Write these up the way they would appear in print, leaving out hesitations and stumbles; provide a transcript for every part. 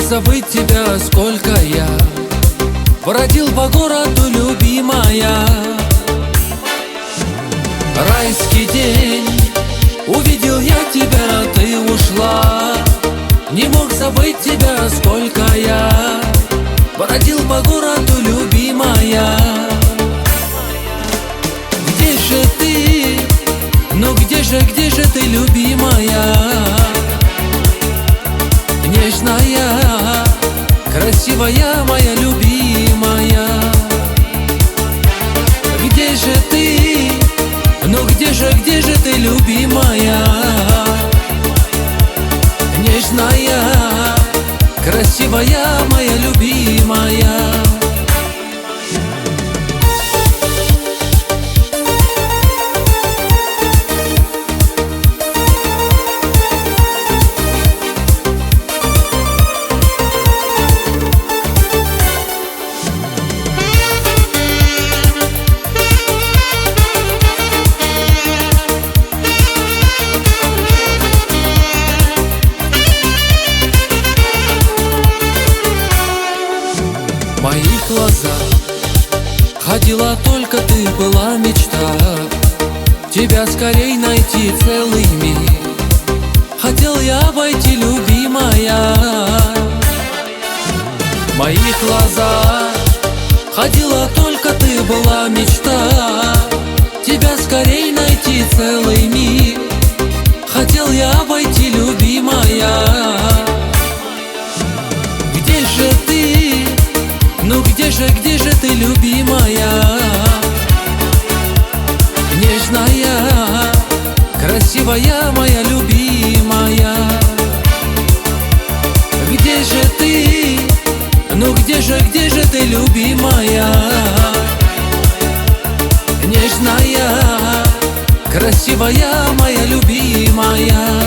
забыть тебя, сколько я бродил по городу, любимая. Райский день, увидел я тебя, ты ушла. Не мог забыть тебя, сколько я бродил по городу, любимая. Где же ты? Ну где же ты, любимая? Нежная, красивая моя любимая. Где же ты? Ну где же ты, любимая? Нежная, красивая моя любимая. В моих глазах ходила только ты, была мечта тебя скорей найти, целый мир хотел я обойти, любимая. В моих глазах ходила только ты, была мечта тебя скорей найти, целый мир хотел я обойти, любимая. Где же ты? Ну где же ты, любимая? Нежная, красивая моя любимая. Где же ты? Ну где же ты, любимая? Нежная, красивая моя любимая.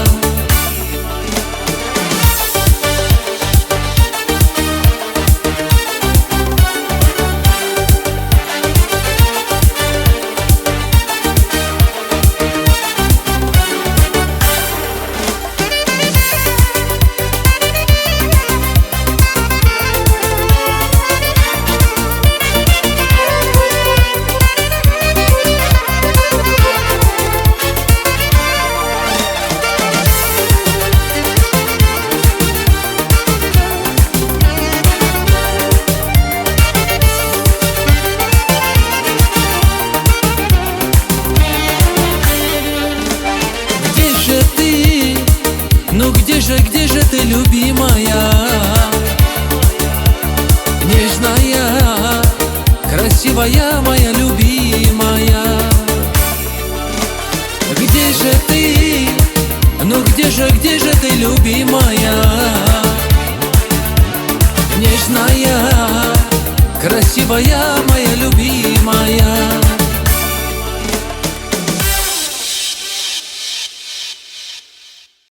Ну где же ты, любимая? Нежная, красивая моя любимая. Где же ты? Ну где же ты, любимая? Нежная, красивая моя любимая.